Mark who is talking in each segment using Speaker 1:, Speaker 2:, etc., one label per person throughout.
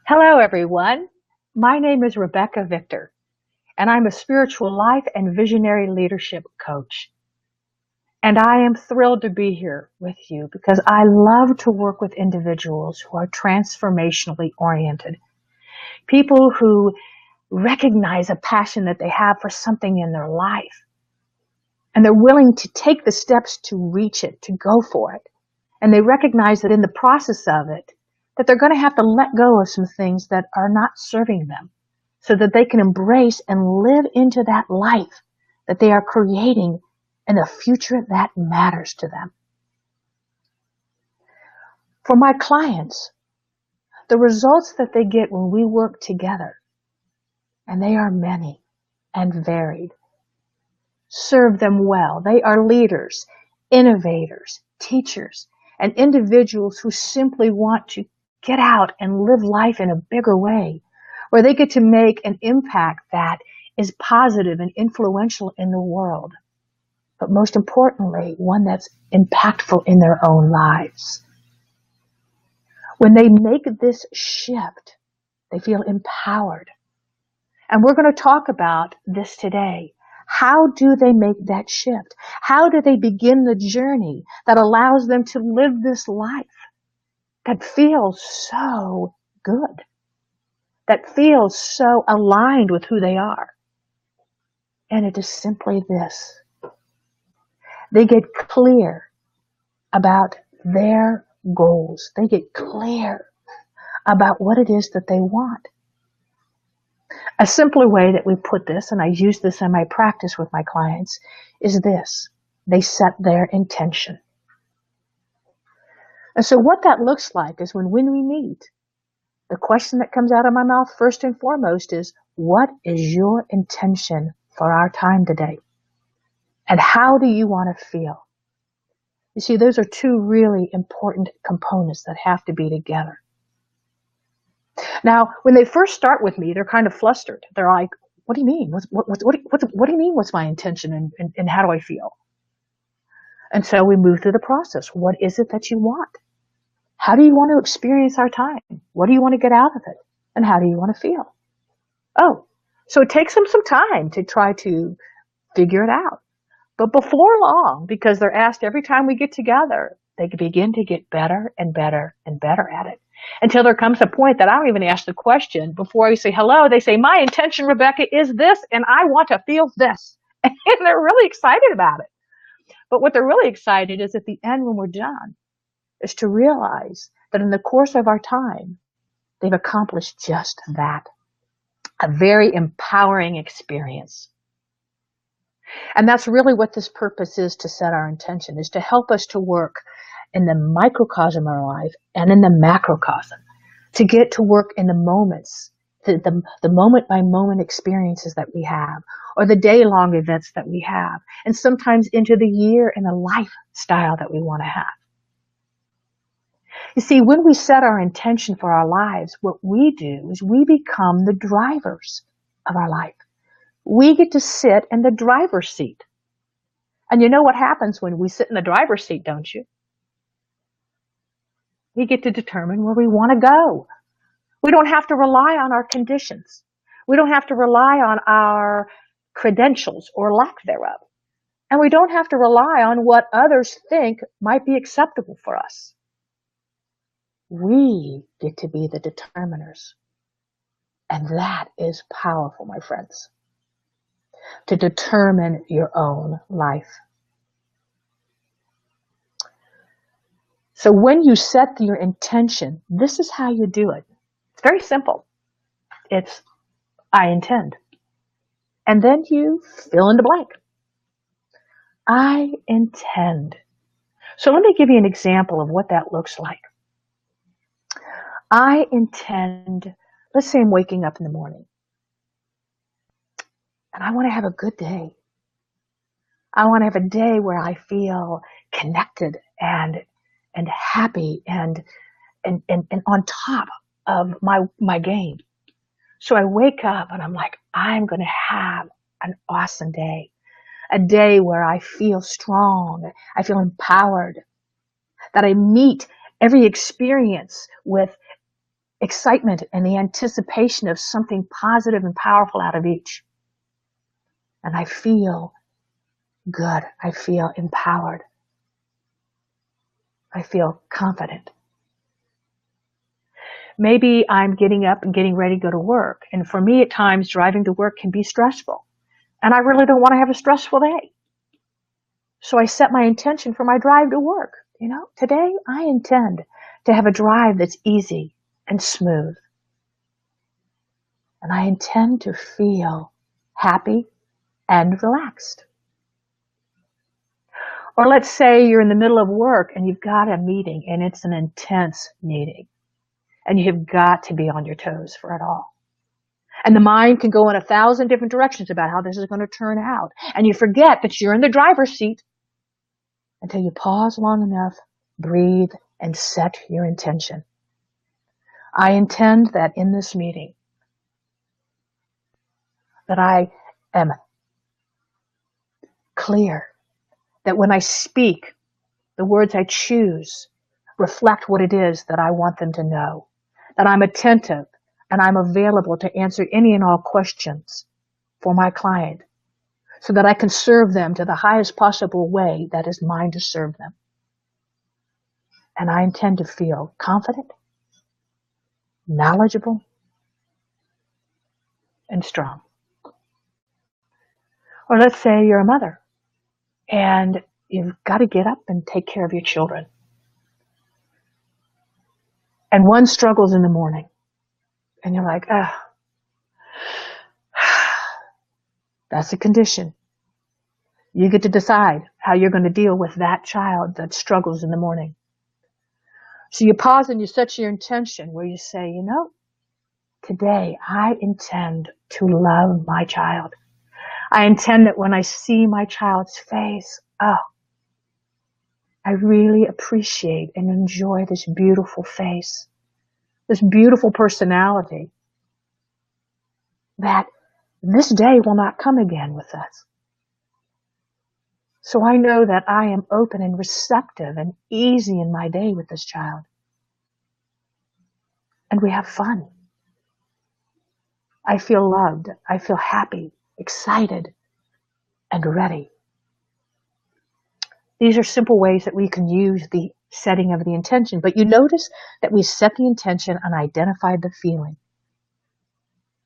Speaker 1: Hello, everyone. My name is Rebecca Victor, and I'm a spiritual life and visionary leadership coach. And I am thrilled to be here with you because I love to work with individuals who are transformationally oriented, people who recognize a passion that they have for something in their life, and they're willing to take the steps to reach it, to go for it. And they recognize that in the process of it, that they're going to have to let go of some things that are not serving them so that they can embrace and live into that life that they are creating and a future that matters to them. For my clients, the results that they get when we work together, and they are many and varied, serve them well. They are leaders, innovators, teachers, and individuals who simply want to get out and live life in a bigger way, where they get to make an impact that is positive and influential in the world, but most importantly, one that's impactful in their own lives. When they make this shift, they feel empowered. And we're going to talk about this today. How do they make that shift? How do they begin the journey that allows them to live this life that feels so good, that feels so aligned with who they are? And it is simply this. They get clear about their goals. They get clear about what it is that they want. A simpler way that we put this, and I use this in my practice with my clients, is this. They set their intention. And so what that looks like is when we meet, the question that comes out of my mouth first and foremost is, what is your intention for our time today? And how do you want to feel? You see, those are two really important components that have to be together. Now, when they first start with me, they're kind of flustered. They're like, what do you mean? What do you mean? What's my intention and how do I feel? And so we move through the process. What is it that you want? How do you want to experience our time? What do you want to get out of it? And how do you want to feel? Oh, so it takes them some time to try to figure it out. But before long, because they're asked every time we get together, they begin to get better and better and better at it. Until there comes a point that I don't even ask the question. Before I say hello, they say, my intention, Rebecca, is this, and I want to feel this. And they're really excited about it. But what they're really excited is at the end when we're done, is to realize that in the course of our time, they've accomplished just that. A very empowering experience. And that's really what this purpose is, to set our intention, is to help us to work in the microcosm of our life and in the macrocosm, to get to work in the moments, the moment by moment experiences that we have, or the day long events that we have, and sometimes into the year and the lifestyle that we want to have. You see, when we set our intention for our lives, what we do is we become the drivers of our life. We get to sit in the driver's seat. And you know what happens when we sit in the driver's seat, don't you? We get to determine where we want to go. We don't have to rely on our conditions. We don't have to rely on our credentials or lack thereof. And we don't have to rely on what others think might be acceptable for us. We get to be the determiners. And that is powerful, my friends. To determine your own life. So when you set your intention, this is how you do it. It's very simple. It's, I intend. And then you fill in the blank. I intend. So let me give you an example of what that looks like. I intend, let's say I'm waking up in the morning. And I want to have a good day. I want to have a day where I feel connected and happy and on top of my game. So I wake up and I'm like, I'm going to have an awesome day. A day where I feel strong, I feel empowered, that I meet every experience with excitement and the anticipation of something positive and powerful out of each. And I feel good. I feel empowered. I feel confident. Maybe I'm getting up and getting ready to go to work. And for me, at times, driving to work can be stressful. And I really don't want to have a stressful day. So I set my intention for my drive to work. Today I intend to have a drive that's easy and smooth. And I intend to feel happy and relaxed. Or let's say you're in the middle of work and you've got a meeting and it's an intense meeting. And you have got to be on your toes for it all. And the mind can go in 1,000 different directions about how this is going to turn out. And you forget that you're in the driver's seat until you pause long enough, breathe, and set your intention. I intend that in this meeting, that I am clear, that when I speak, the words I choose reflect what it is that I want them to know, that I'm attentive and I'm available to answer any and all questions for my client so that I can serve them to the highest possible way that is mine to serve them. And I intend to feel confident, knowledgeable, and strong. Or let's say you're a mother and you've got to get up and take care of your children. And one struggles in the morning and you're like, that's a condition. You get to decide how you're going to deal with that child that struggles in the morning. So you pause and you set your intention where you say, today I intend to love my child. I intend that when I see my child's face, I really appreciate and enjoy this beautiful face, this beautiful personality, that this day will not come again with us. So I know that I am open and receptive and easy in my day with this child. And we have fun. I feel loved. I feel happy, excited, and ready. These are simple ways that we can use the setting of the intention. But you notice that we set the intention and identified the feeling.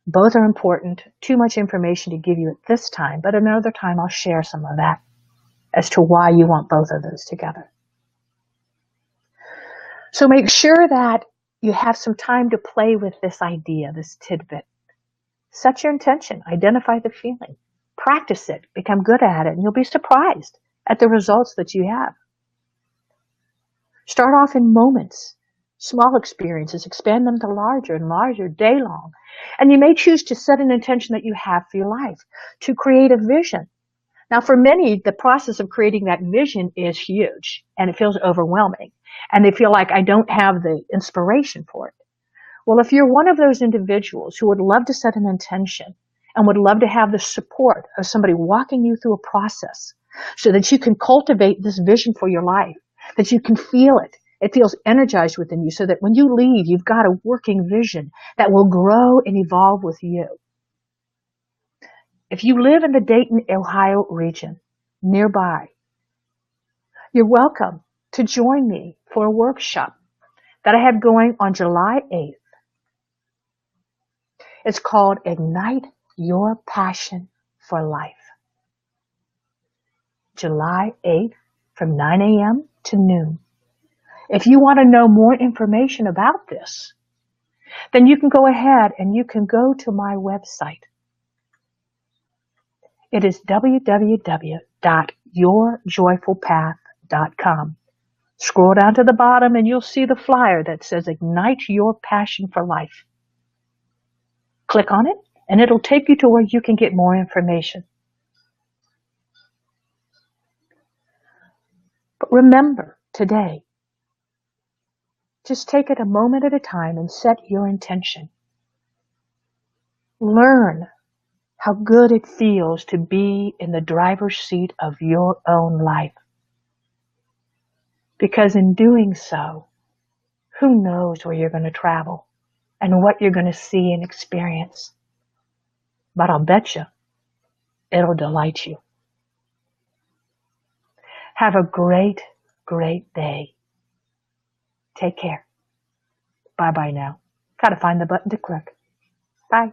Speaker 1: Both are important. Too much information to give you at this time, but another time I'll share some of that as to why you want both of those together. So make sure that you have some time to play with this idea, this tidbit. Set your intention, identify the feeling, practice it, become good at it, and you'll be surprised at the results that you have. Start off in moments, small experiences, expand them to larger and larger, day long. And you may choose to set an intention that you have for your life, to create a vision. Now, for many, the process of creating that vision is huge, and it feels overwhelming. And they feel like I don't have the inspiration for it. Well, if you're one of those individuals who would love to set an intention and would love to have the support of somebody walking you through a process so that you can cultivate this vision for your life, that you can feel it, it feels energized within you so that when you leave, you've got a working vision that will grow and evolve with you. If you live in the Dayton, Ohio region nearby, you're welcome to join me for a workshop that I have going on July 8th. It's called Ignite Your Passion for Life. July 8th from 9 a.m. to noon. If you want to know more information about this, then you can go ahead and you can go to my website. It is www.yourjoyfulpath.com. Scroll down to the bottom and you'll see the flyer that says Ignite Your Passion for Life. Click on it and it'll take you to where you can get more information. But remember, today, just take it a moment at a time and set your intention. Learn how good it feels to be in the driver's seat of your own life. Because in doing so, who knows where you're going to travel? and what you're going to see and experience. But I'll bet you it'll delight you. Have a great, great day. Take care. Bye-bye now. Gotta find the button to click. Bye.